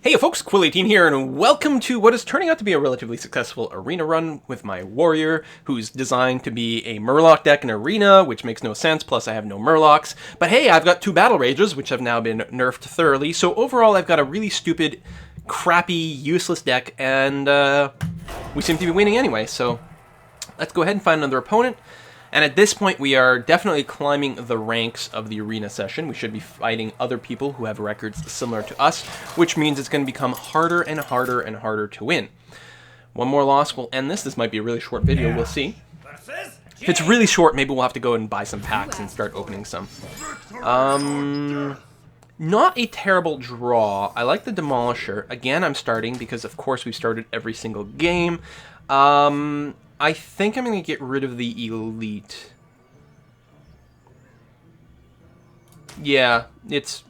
Hey folks, Quill18 here, and welcome to what is turning out to be a relatively successful arena run with my warrior, who's designed to be a Murloc deck in arena, which makes no sense, plus I have no Murlocs. But hey, I've got 2 Battle Rages, which have now been nerfed thoroughly, so overall I've got a really stupid, crappy, useless deck, and we seem to be winning anyway, so let's go ahead and find another opponent. And at this point, we are definitely climbing the ranks of the arena session. We should be fighting other people who have records similar to us, which means it's going to become harder and harder and harder to win. One more loss will end this. This might be a really short video. We'll see. If it's really short, maybe we'll have to go and buy some packs and start opening some. Not a terrible draw. I like the Demolisher. Again, I'm starting because, of course, we've started every single game. I think I'm going to get rid of the Elite. Yeah, it's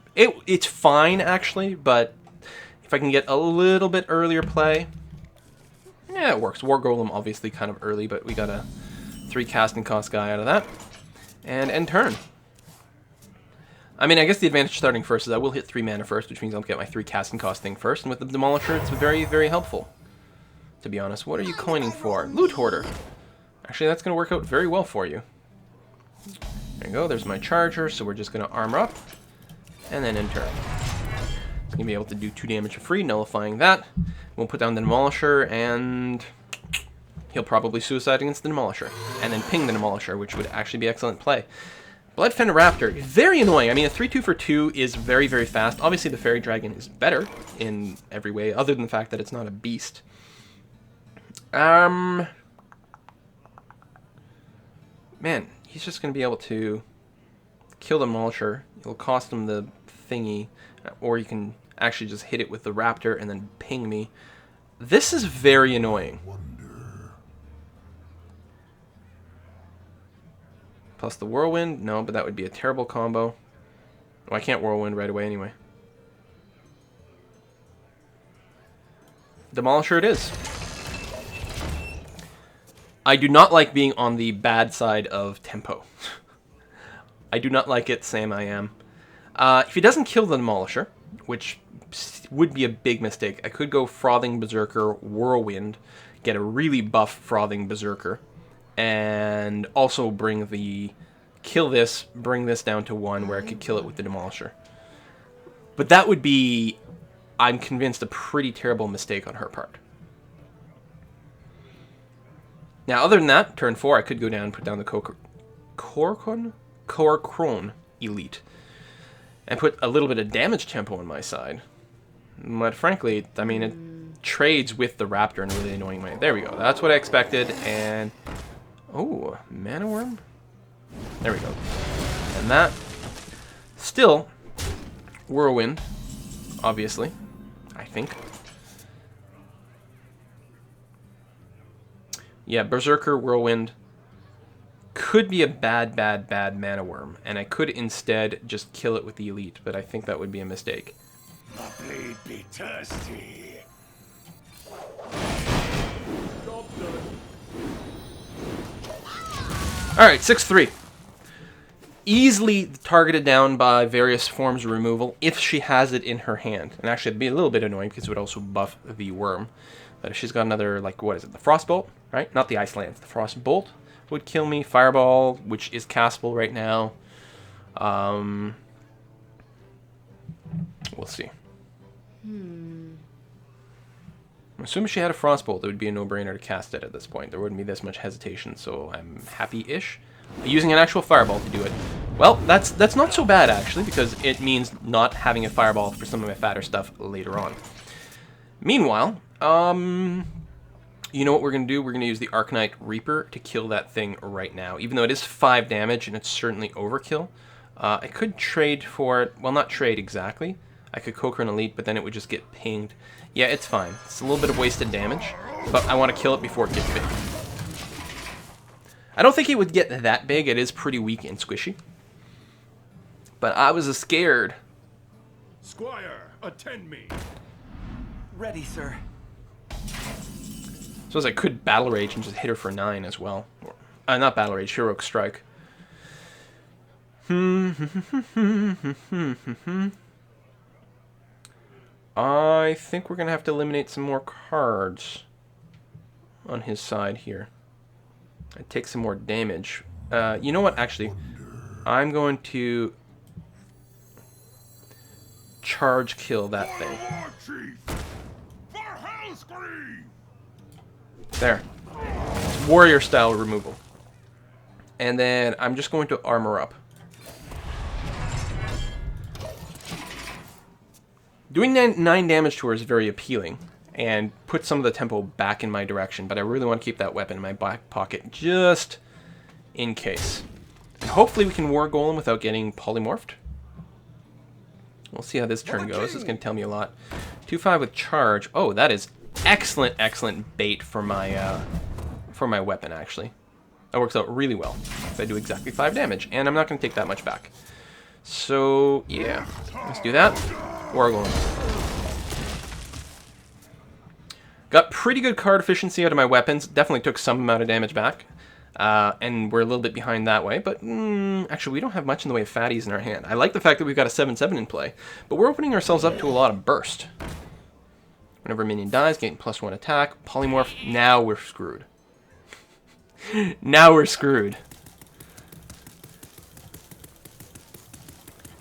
fine, actually, but if I can get a little bit earlier play, yeah, it works. War Golem, obviously, kind of early, but we got a 3 casting cost guy out of that. And end turn. I mean, I guess the advantage starting first is I will hit 3 mana first, which means I'll get my 3 casting cost thing first, and with the Demolisher, it's very, very helpful. To be honest, what are you coining for? Loot Hoarder. Actually, that's going to work out very well for you. There you go, there's my charger, so we're just going to armor up, and then end turn. It's going to be able to do 2 damage for free, nullifying that. We'll put down the Demolisher, and he'll probably suicide against the Demolisher, and then ping the Demolisher, which would actually be excellent play. Bloodfen Raptor, very annoying. I mean, a 3-2 for 2 is very, very fast. Obviously, the Fairy Dragon is better in every way, other than the fact that it's not a beast. Man, he's just going to be able to kill the Demolisher. It'll cost him the thingy, or you can actually just hit it with the Raptor and then ping me. This is very annoying. Plus the Whirlwind? No, but that would be a terrible combo. Oh, I can't Whirlwind right away anyway. Demolisher it is. I do not like being on the bad side of tempo. I do not like it, Sam I am. If he doesn't kill the Demolisher, which would be a big mistake, I could go Frothing Berserker, Whirlwind, get a really buff Frothing Berserker, and also bring the... bring this down to 1 where I could kill it with the Demolisher. But that would be, I'm convinced, a pretty terrible mistake on her part. Now, other than that, turn 4, I could go down and put down the Korkron Elite. And put a little bit of damage tempo on my side. But frankly, I mean, it trades with the Raptor in a really annoying way. There we go. That's what I expected. And, oh, Mana Worm? There we go. And that, still, Whirlwind, obviously, I think. Yeah, Berserker, Whirlwind could be a bad Mana Worm, and I could instead just kill it with the Elite, but I think that would be a mistake. My blade be thirsty. Alright, 6-3. Easily targeted down by various forms of removal if she has it in her hand. And actually, it'd be a little bit annoying because it would also buff the Worm. But if she's got another, like, what is it? The Frostbolt, right? Not the Ice Lance. The Frostbolt would kill me. Fireball, which is castable right now. We'll see. I'm assuming she had a Frostbolt, it would be a no-brainer to cast it at this point. There wouldn't be this much hesitation, so I'm happy-ish. Using an actual Fireball to do it. Well, that's not so bad, actually, because it means not having a Fireball for some of my fatter stuff later on. Meanwhile, you know what we're going to do? We're going to use the Arcanite Reaper to kill that thing right now. Even though it is 5 damage and it's certainly overkill. I could trade for it. Well, not trade exactly. I could Kokron Elite, but then it would just get pinged. Yeah, it's fine. It's a little bit of wasted damage, but I want to kill it before it gets big. I don't think it would get that big. It is pretty weak and squishy. But I was scared. Squire, attend me. Ready, sir. Suppose I could Battle Rage and just hit her for 9 as well. Not Battle Rage, Heroic Strike. I think we're going to have to eliminate some more cards on his side here. And take some more damage. You know what, actually? I'm going to charge kill that thing. There. It's warrior style removal. And then I'm just going to armor up. Doing 9 damage to her is very appealing and put some of the tempo back in my direction, but I really want to keep that weapon in my back pocket just in case. And hopefully we can War Golem without getting polymorphed. We'll see how this turn goes. It's going to tell me a lot. 2-5 with charge. Oh, that is excellent, excellent bait for my weapon, actually. That works out really well. If I do exactly 5 damage, and I'm not going to take that much back. So, yeah. Let's do that. War Golem. Got pretty good card efficiency out of my weapons. Definitely took some amount of damage back. And we're a little bit behind that way. But, actually, we don't have much in the way of fatties in our hand. I like the fact that we've got a 7/7 in play. But we're opening ourselves up to a lot of burst. Whenever a minion dies, getting +1 attack. Polymorph. Now we're screwed. Now we're screwed.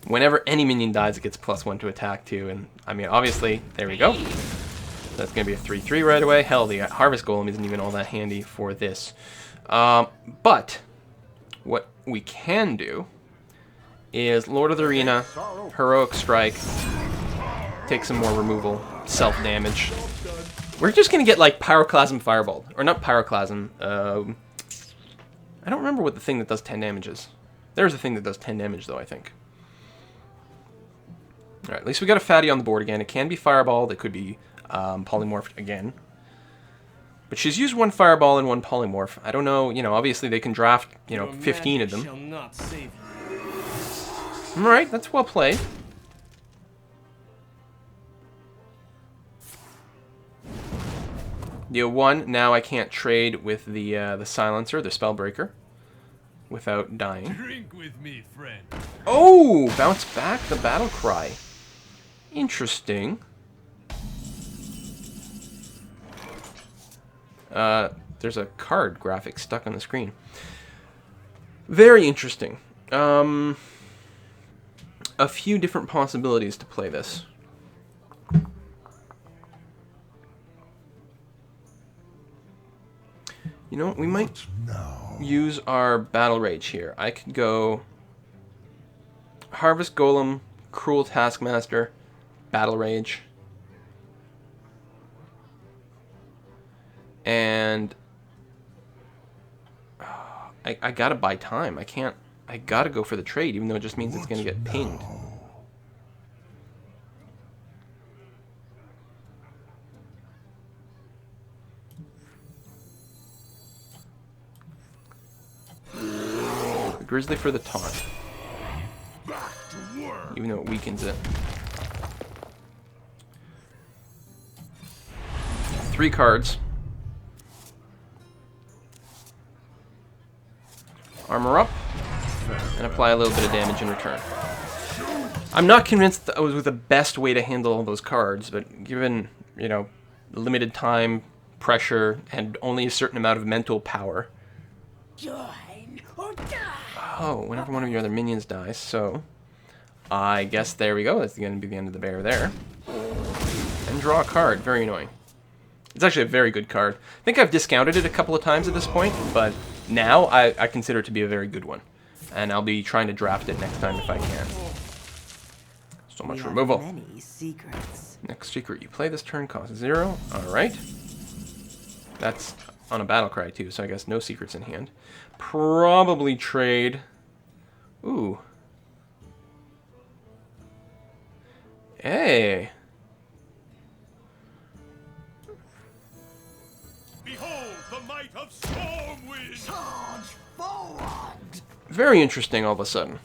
Whenever any minion dies, it gets +1 to attack too. And, I mean, obviously, there we go. That's going to be a 3/3 right away. Hell, the Harvest Golem isn't even all that handy for this. But what we can do is Lord of the Arena, Heroic Strike, take some more removal, self-damage. We're just going to get, like, Pyroclasm Fireball. Or not Pyroclasm. I don't remember what the thing that does 10 damage is. There's a thing that does 10 damage, though, I think. Alright, at least we got a fatty on the board again. It can be Fireball. It could be polymorphed again. But she's used 1 Fireball and 1 Polymorph. I don't know, obviously they can draft, 15 of them. Alright, that's well played. Deal 1. Now I can't trade with the Silencer, the Spellbreaker, without dying. Drink with me, friend. Oh! Bounce back the Battle Cry. Interesting. There's a card graphic stuck on the screen. Very interesting. A few different possibilities to play this. You know what? We might use our Battle Rage here. I could go Harvest Golem, Cruel Taskmaster, Battle Rage. And I gotta buy time. I gotta go for the trade, even though it just means it's gonna get pinged. The Grizzly for the taunt. Even though it weakens it. 3 cards. Armor up, and apply a little bit of damage in return. I'm not convinced that was the best way to handle all those cards, but given, limited time, pressure, and only a certain amount of mental power. Oh, whenever one of your other minions dies, so I guess there we go. That's going to be the end of the bear there. And draw a card. Very annoying. It's actually a very good card. I think I've discounted it a couple of times at this point, but now I consider it to be a very good one. And I'll be trying to draft it next time if I can. So much removal. Many secrets. Next secret you play this turn costs 0. Alright. That's on a battle cry too, so I guess no secrets in hand. Probably trade. Ooh. Hey. Behold the might of Stormwind! Charge forward! Very interesting all of a sudden.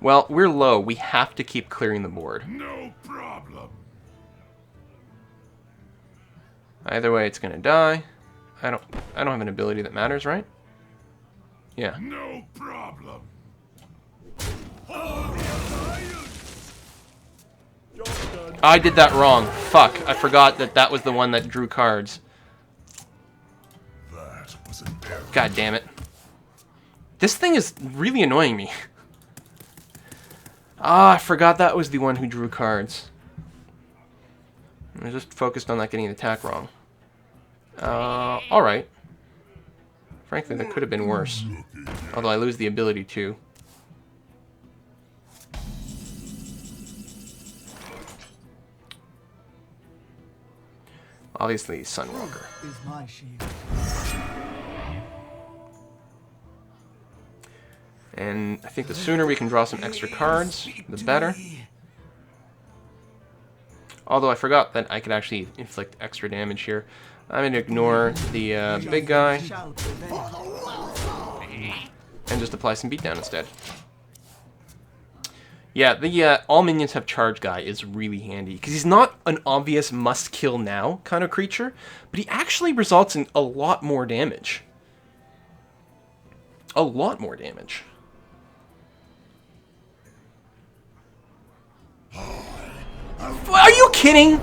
Well, we're low. We have to keep clearing the board. No problem. Either way, it's gonna die. I don't have an ability that matters, right? Yeah. No problem. I did that wrong. Fuck. I forgot that that was the one that drew cards. That was an error. God damn it. This thing is really annoying me. Ah, I forgot that was the one who drew cards. I just focused on not getting the attack wrong. Alright. Frankly, that could have been worse. Although I lose the ability to. Obviously, Sunwalker. Is my shield. And I think the sooner we can draw some extra cards, the better. Although I forgot that I could actually inflict extra damage here. I'm going to ignore the big guy Shall prevail. and just apply some beatdown instead. Yeah, the all minions have charge guy is really handy, because he's not an obvious must-kill now kind of creature, but he actually results in a lot more damage. A lot more damage. Are you kidding?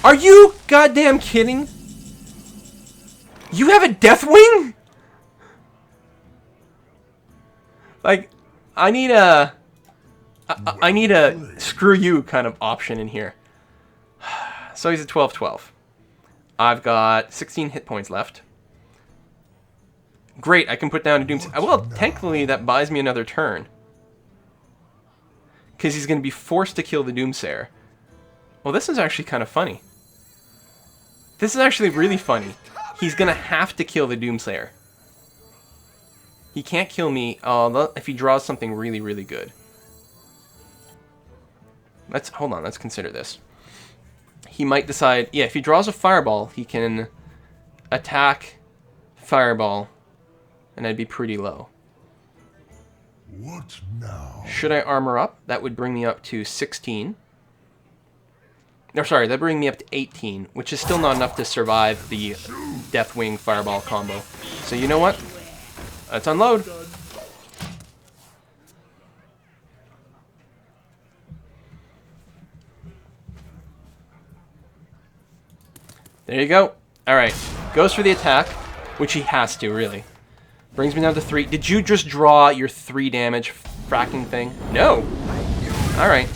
Are you goddamn kidding? You have a Deathwing? Like, I need a screw you kind of option in here. So he's a 12/12. I've got 16 hit points left. Great, I can put down a Doomsayer. Well, technically that buys me another turn. Because he's going to be forced to kill the Doomsayer. Well, this is actually kind of funny. This is actually really funny. He's going to have to kill the Doomsayer. He can't kill me if he draws something really, really good. Hold on, let's consider this. He might decide, yeah, if he draws a Fireball, he can attack Fireball, and I'd be pretty low. What now? Should I armor up? That would bring me up to 16. No, sorry, that'd bring me up to 18, which is still not enough to survive the Deathwing Fireball combo. So you know what? Let's unload. There you go. Alright. Goes for the attack, which he has to, really. Brings me down to 3. Did you just draw your 3 damage fracking thing? No. Alright.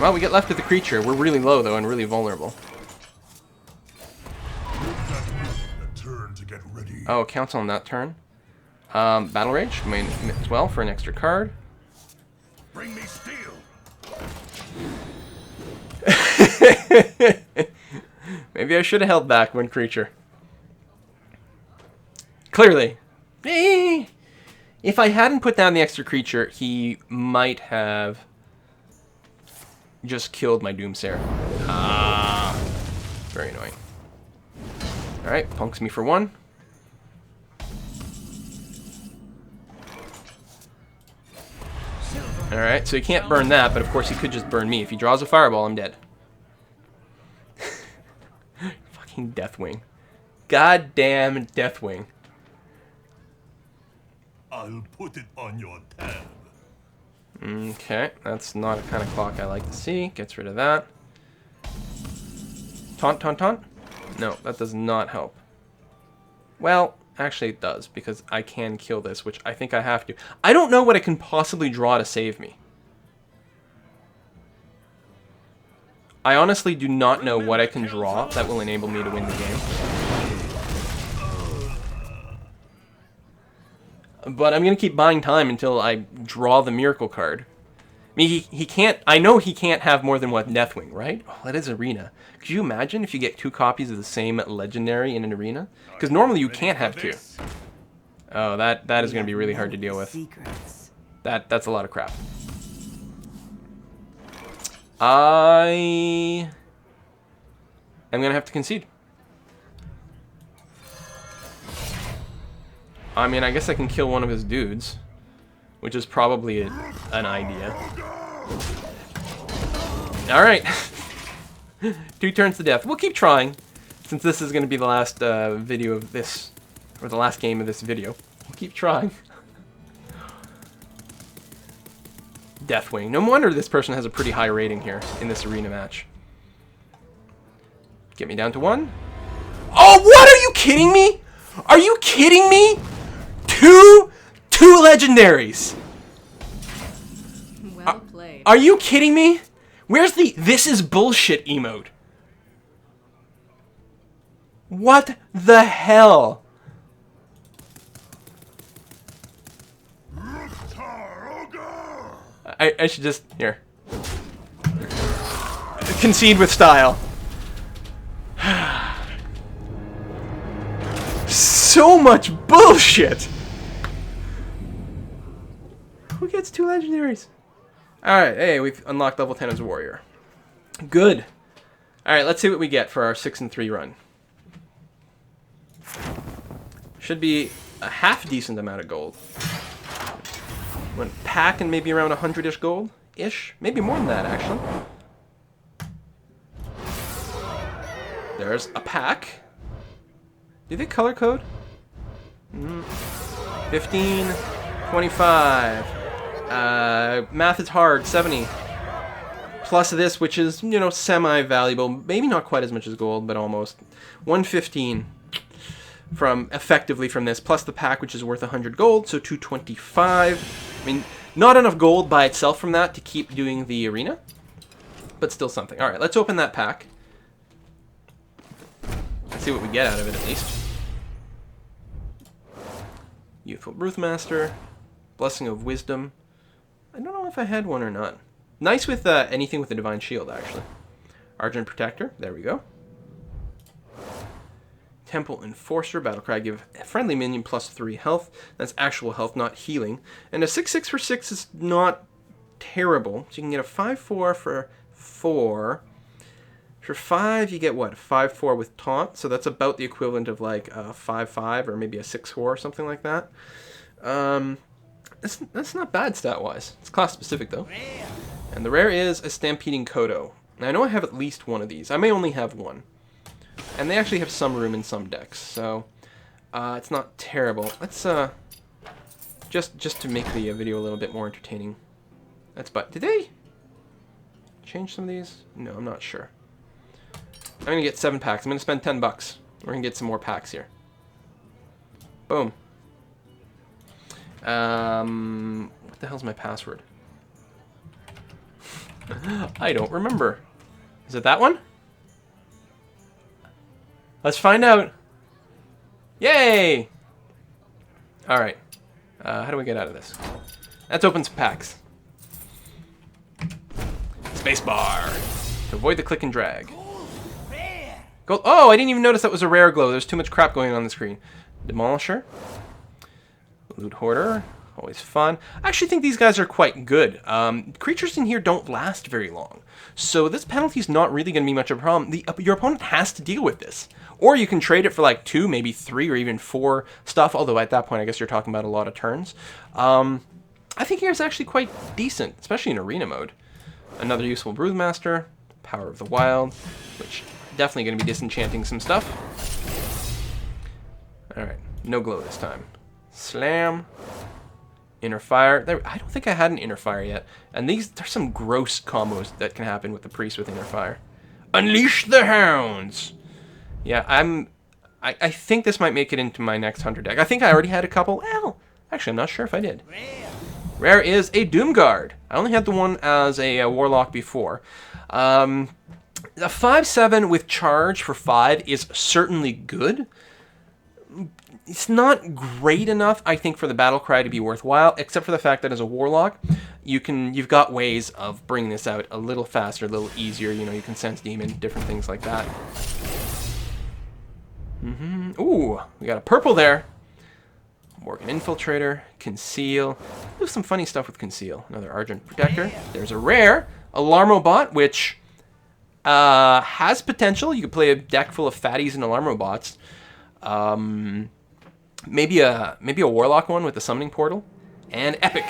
Well, we get left with the creature. We're really low, though, and really vulnerable. A turn to get ready. Oh, it counts on that turn. Battle Rage, may as well for an extra card. Bring me steel. Maybe I should have held back one creature. Clearly. If I hadn't put down the extra creature, he might have just killed my Doomsayer. Ah. Very annoying. Alright, punks me for 1. Alright, so he can't burn that, but of course he could just burn me. If he draws a Fireball, I'm dead. Fucking Deathwing. Goddamn Deathwing. I'll put it on your tab. Okay, that's not the kind of clock I like to see. Gets rid of that. Taunt, taunt, taunt? No, that does not help. Well, actually it does, because I can kill this, which I think I have to. I don't know what I can possibly draw to save me. I honestly do not know what I can draw that will enable me to win the game. But I'm going to keep buying time until I draw the Miracle card. I mean, he can't... I know he can't have more than one Deathwing, right? Oh, that is Arena. Could you imagine if you get 2 copies of the same Legendary in an Arena? Because normally you can't have 2. Oh, that is going to be really hard to deal with. Secrets. That's a lot of crap. I am going to have to concede. I mean, I guess I can kill one of his dudes, which is probably an idea. Alright. 2 turns to death. We'll keep trying, since this is going to be the last video of this, or the last game of this video. We'll keep trying. Deathwing. No wonder this person has a pretty high rating here in this arena match. Get me down to 1. Oh, what? Are you kidding me? Are you kidding me? Two legendaries. Well played. Are you kidding me? Where's the "this is bullshit" emote? What the hell? I should just, here. Concede with style. So much bullshit! Who gets 2 legendaries? Alright, hey, we've unlocked level 10 as a warrior. Good. Alright, let's see what we get for our 6-3 run. Should be a half decent amount of gold. One pack and maybe around 100-ish gold-ish. Maybe more than that, actually. There's a pack. Do they color code? 15, 25. Math is hard. 70. Plus this, which is, you know, semi-valuable. Maybe not quite as much as gold, but almost. 115 effectively from this. Plus the pack, which is worth 100 gold, so 225. I mean, not enough gold by itself from that to keep doing the arena, but still something. All right, let's open that pack. Let's see what we get out of it, at least. Youthful Brewmaster, Blessing of Wisdom. I don't know if I had one or not. Nice with anything with a Divine Shield, actually. Argent Protector, there we go. Temple Enforcer, Battlecry, give a friendly minion plus 3 health. That's actual health, not healing. And a 6/6 for 6 is not terrible. So you can get a 5/4 for 4. For 5, you get what? 5/4 with taunt. So that's about the equivalent of like a 5/5 or maybe a 6/4 or something like that. That's not bad stat-wise. It's class-specific, though. And the rare is a Stampeding Kodo. Now, I know I have at least one of these. I may only have one. And they actually have some room in some decks, so it's not terrible. Let's just to make the video a little bit more entertaining. Did they change some of these? No, I'm not sure. I'm gonna get 7 packs. I'm gonna spend $10. We're gonna get some more packs here. Boom. What the hell's my password? I don't remember. Is it that one? Let's find out. Yay! Alright. How do we get out of this? Let's open some packs. Spacebar. To avoid the click and drag. Gold. Oh, I didn't even notice that was a rare glow. There's too much crap going on the screen. Demolisher. Loot Hoarder. Always fun. I actually think these guys are quite good. Creatures in here don't last very long. So this penalty is not really going to be much of a problem. Your opponent has to deal with this. Or you can trade it for like 2, maybe 3, or even 4 stuff. Although at that point, I guess you're talking about a lot of turns. I think here's actually quite decent, especially in arena mode. Another useful Brewmaster. Power of the Wild, which definitely going to be disenchanting some stuff. Alright, no glow this time. Slam. Inner Fire. I don't think I had an Inner Fire yet. And there's some gross combos that can happen with the Priest with Inner Fire. Unleash the Hounds! Yeah, I think this might make it into my next Hunter deck. I think I already had a couple. Well, actually, I'm not sure if I did. Rare is a Doomguard. I only had the one as a Warlock before. A 5/7 with charge for 5 is certainly good. It's not great enough, I think, for the Battlecry to be worthwhile, except for the fact that as a Warlock, you've got ways of bringing this out a little faster, a little easier. You know, you can sense Demon, different things like that. Ooh, we got a purple there. Morgan Infiltrator, Conceal. There's some funny stuff with Conceal. Another Argent Protector. There's a rare, Alarmobot, which has potential. You could play a deck full of fatties and Alarmobots. Maybe a Warlock one with the Summoning Portal. And Epic.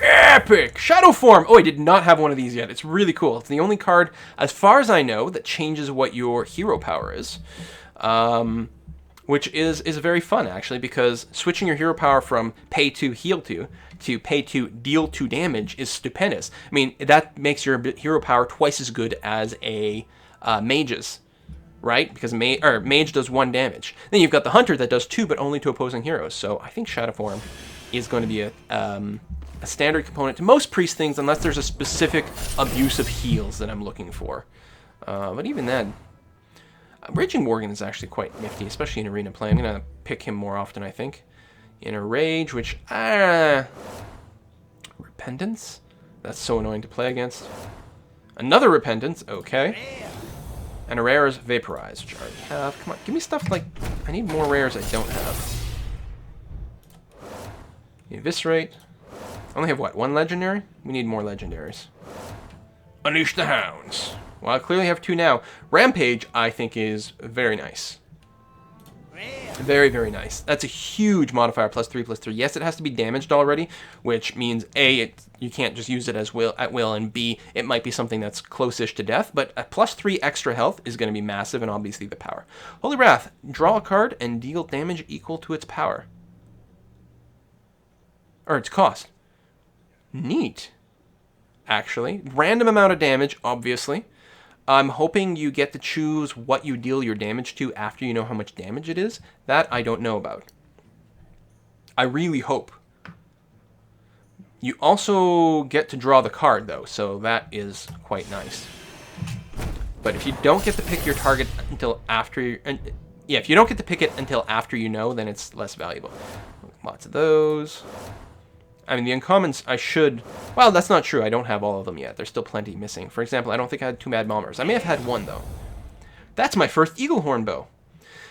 Epic! Shadow Form! Oh, I did not have one of these yet. It's really cool. It's the only card, as far as I know, that changes what your hero power is. which is very fun, actually, because switching your hero power from pay 2, heal 2 to pay 2, deal 2 damage is stupendous. I mean, that makes your hero power twice as good as a mage's, right? Because mage does 1 damage. Then you've got the hunter that does 2, but only to opposing heroes. So I think Shadow Form is going to be a standard component to most priest things, unless there's a specific abuse of heals that I'm looking for. But even then, Raging Worgen is actually quite nifty, especially in arena play. I'm going to pick him more often, I think. In a Rage, which... Repentance? That's so annoying to play against. Another Repentance, okay. And a rare is Vaporize, which I already have. Come on, give me stuff like... I need more rares I don't have. Eviscerate. I only have, what, 1 legendary? We need more legendaries. Unleash the Hounds. Well, I clearly have 2 now. Rampage, I think, is very nice. Very, very nice. That's a huge modifier, +3/+3. Yes, it has to be damaged already, which means A, you can't just use it at will, and B, it might be something that's close-ish to death, but a +3 extra health is going to be massive, and obviously the power. Holy Wrath, draw a card and deal damage equal to its power. Or its cost. Neat. Actually. Random amount of damage, obviously. I'm hoping you get to choose what you deal your damage to after you know how much damage it is. That I don't know about. I really hope. You also get to draw the card, though, so that is quite nice. But if you don't get to pick your target until after... yeah, if you don't get to pick it until after you know, then it's less valuable. Lots of those. I mean, the uncommons, I should... Well, that's not true. I don't have all of them yet. There's still plenty missing. For example, I don't think I had 2 Mad Bombers. I may have had 1, though. That's my first Eaglehorn bow.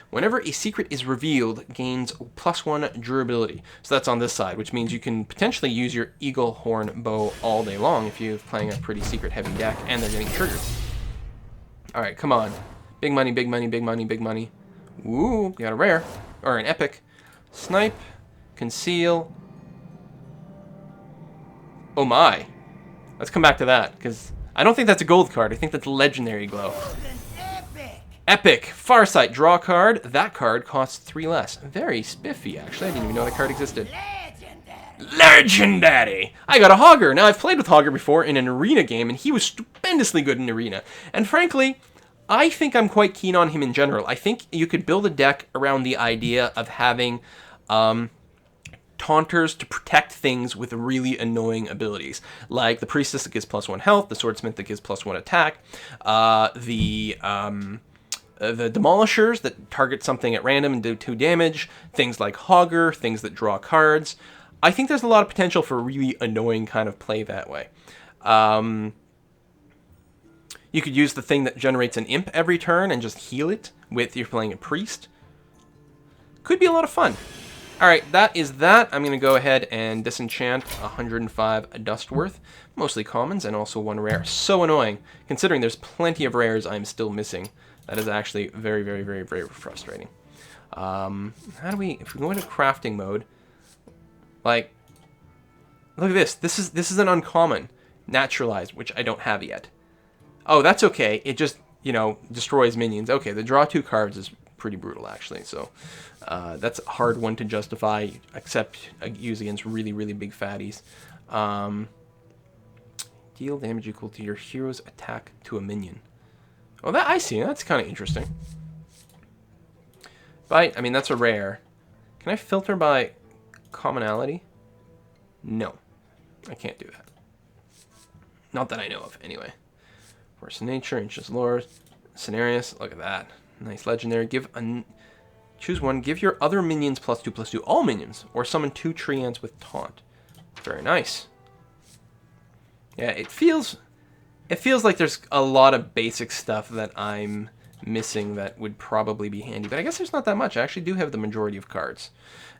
Whenever a secret is revealed, gains +1 durability. So that's on this side, which means you can potentially use your Eaglehorn bow all day long if you're playing a pretty secret-heavy deck, and they're getting triggered. All right, come on. Big money, big money, big money, big money. Ooh, got a rare. Or an epic. Snipe. Conceal. Oh my. Let's come back to that, because I don't think that's a gold card. I think that's Legendary Glow. Epic. Farsight. Draw a card. That card costs 3 less. Very spiffy, actually. I didn't even know that card existed. Legendary! I got a Hogger. Now, I've played with Hogger before in an arena game, and he was stupendously good in arena. And frankly, I think I'm quite keen on him in general. I think you could build a deck around the idea of having... taunters to protect things with really annoying abilities, like the Priestess that gives +1 health, the Swordsmith that gives +1 attack, the Demolishers that target something at random and do 2 damage, things like Hogger, things that draw cards. I think there's a lot of potential for really annoying kind of play that way. You could use the thing that generates an imp every turn and just heal it with you're playing a priest. Could be a lot of fun. Alright, that is that. I'm going to go ahead and disenchant 105 dust worth. Mostly commons and also 1 rare. So annoying. Considering there's plenty of rares I'm still missing. That is actually very, very, very, very frustrating. How do we... If we go into crafting mode... Like... Look at this. This is an uncommon. Naturalized, which I don't have yet. Oh, that's okay. It just, you know, destroys minions. Okay, the draw 2 cards is pretty brutal, actually. So... that's a hard one to justify, except use against really, really big fatties. Deal damage equal to your hero's attack to a minion. Oh, that I see. That's kind of interesting. But, I mean, that's a rare. Can I filter by commonality? No. I can't do that. Not that I know of, anyway. Force of Nature, Ancient Lore, Scenarius. Look at that. Nice legendary. Choose 1. Give your other minions +2/+2. All minions. Or summon 2 Treants with Taunt. Very nice. Yeah, it feels like there's a lot of basic stuff that I'm missing that would probably be handy. But I guess there's not that much. I actually do have the majority of cards.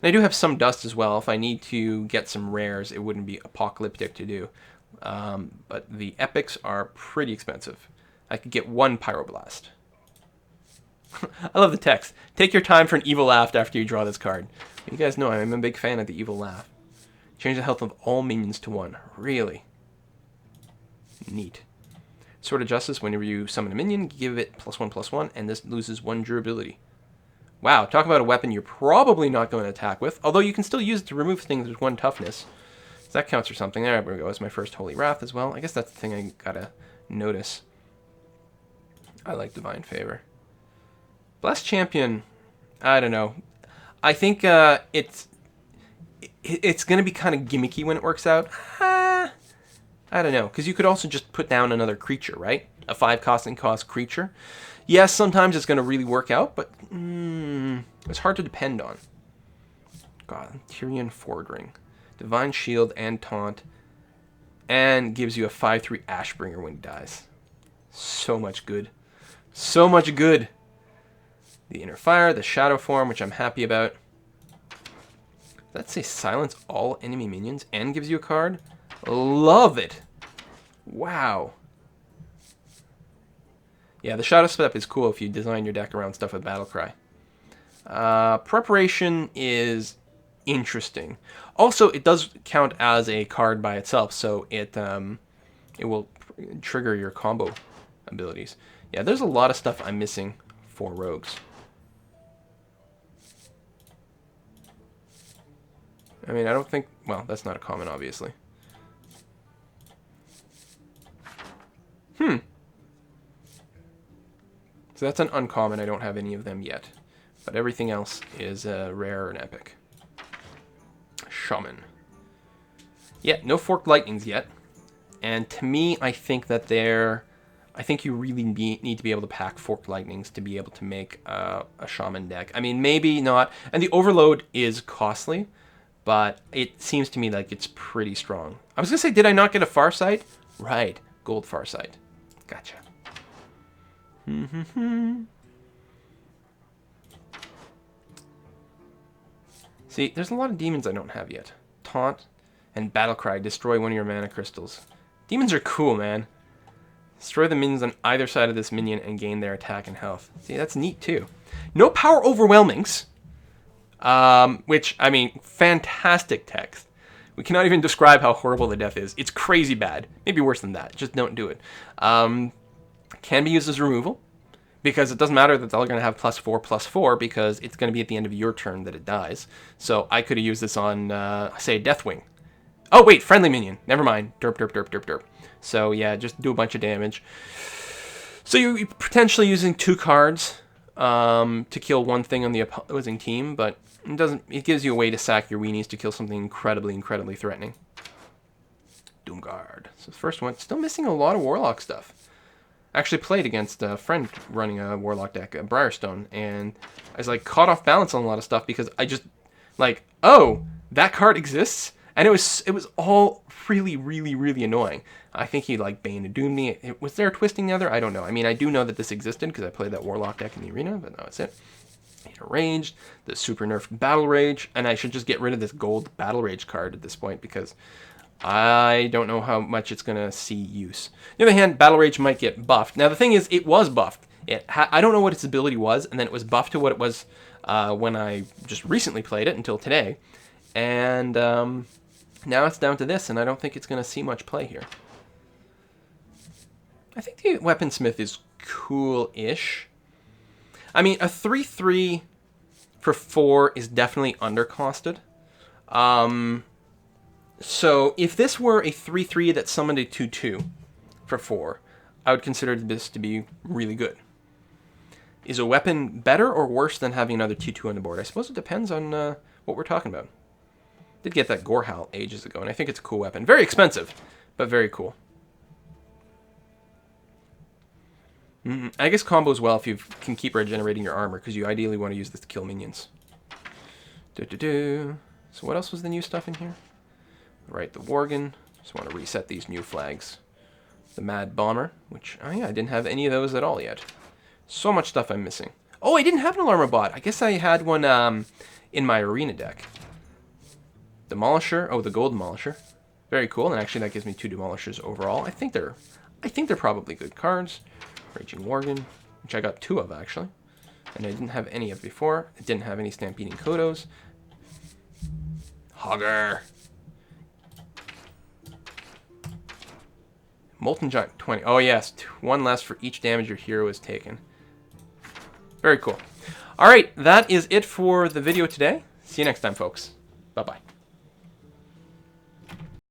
And I do have some dust as well. If I need to get some rares, it wouldn't be apocalyptic to do. But the epics are pretty expensive. I could get 1 Pyroblast. I love the text. Take your time for an evil laugh after you draw this card. You guys know I'm a big fan of the evil laugh. Change the health of all minions to 1. Really? Neat. Sword of Justice, whenever you summon a minion, give it +1/+1, and this loses 1 durability. Wow, talk about a weapon you're probably not going to attack with. Although you can still use it to remove things with 1 toughness. So that counts for something. There we go. It's my first Holy Wrath as well. I guess that's the thing I gotta notice. I like Divine Favor. Blessed Champion, I don't know. I think it's going to be kind of gimmicky when it works out. I don't know, because you could also just put down another creature, right? A 5 cost creature. Yes, sometimes it's going to really work out, but it's hard to depend on. God, Tyrion Ford Ring. Divine Shield and Taunt. And gives you a 5/3 Ashbringer when he dies. So much good. So much good. The Inner Fire, the Shadow Form, which I'm happy about. Does that say silence all enemy minions and gives you a card? Love it. Wow. Yeah, the Shadow Step is cool if you design your deck around stuff with Battlecry. Preparation is interesting. Also, it does count as a card by itself, so it will trigger your combo abilities. Yeah, there's a lot of stuff I'm missing for rogues. I mean, I don't think... Well, that's not a common, obviously. So that's an uncommon. I don't have any of them yet. But everything else is rare and epic. Shaman. Yeah, no Forked Lightnings yet. And to me, I think that I think you really need to be able to pack Forked Lightnings to be able to make a Shaman deck. I mean, maybe not. And the Overload is costly, but it seems to me like it's pretty strong. I was going to say, did I not get a Farsight? Right, Gold Farsight. Gotcha. See, there's a lot of demons I don't have yet. Taunt and Battlecry. Destroy one of your mana crystals. Demons are cool, man. Destroy the minions on either side of this minion and gain their attack and health. See, that's neat too. No Power Overwhelmings. Which, I mean, fantastic text. We cannot even describe how horrible the death is. It's crazy bad. Maybe worse than that. Just don't do it. Can be used as removal. Because it doesn't matter that they're going to have +4/+4 because it's going to be at the end of your turn that it dies. So I could have used this on, say, Deathwing. Oh, wait, friendly minion. Never mind. Derp, derp, derp, derp, derp. So, yeah, just do a bunch of damage. So you're potentially using 2 cards to kill one thing on the opposing team, but it gives you a way to sack your weenies to kill something incredibly, incredibly threatening. Doomguard. So the first one, still missing a lot of Warlock stuff. Actually played against a friend running a Warlock deck, Briarstone, and I was like caught off balance on a lot of stuff because I just like, oh, that card exists, and it was all really, really, really annoying. I think he like Bane and Doomed me. Was there a Twisting Nether? I don't know. I mean, I do know that this existed because I played that Warlock deck in the arena, but that was it. Raged, the super nerfed Battle Rage, and I should just get rid of this gold Battle Rage card at this point because I don't know how much it's going to see use. On the other hand, Battle Rage might get buffed. Now, the thing is, it was buffed. I don't know what its ability was, and then it was buffed to what it was when I just recently played it until today. And now it's down to this, and I don't think it's going to see much play here. I think the Weaponsmith is cool-ish. I mean, a 3/3 for 4 is definitely undercosted. So if this were a 3/3 that summoned a 2/2 for 4, I would consider this to be really good. Is a weapon better or worse than having another 2/2 on the board? I suppose it depends on what we're talking about. Did get that Gorehowl ages ago, and I think it's a cool weapon. Very expensive, but very cool. I guess combos well if you can keep regenerating your armor, because you ideally want to use this to kill minions. So what else was the new stuff in here? Right, the Worgen. Just want to reset these new flags. The Mad Bomber, which, oh yeah, I didn't have any of those at all yet. So much stuff I'm missing. Oh, I didn't have an Alarma Bot. I guess I had one in my arena deck. Demolisher. Oh, the Gold Demolisher. Very cool, and actually that gives me 2 Demolishers overall. I think they're probably good cards. Raging Worgen, which I got 2 of actually, and I didn't have any of before. I didn't have any Stampeding Kodos. Hogger. Molten Giant 20. Oh yes, 1 less for each damage your hero has taken. Very cool. All right, that is it for the video today. See you next time, folks. Bye-bye.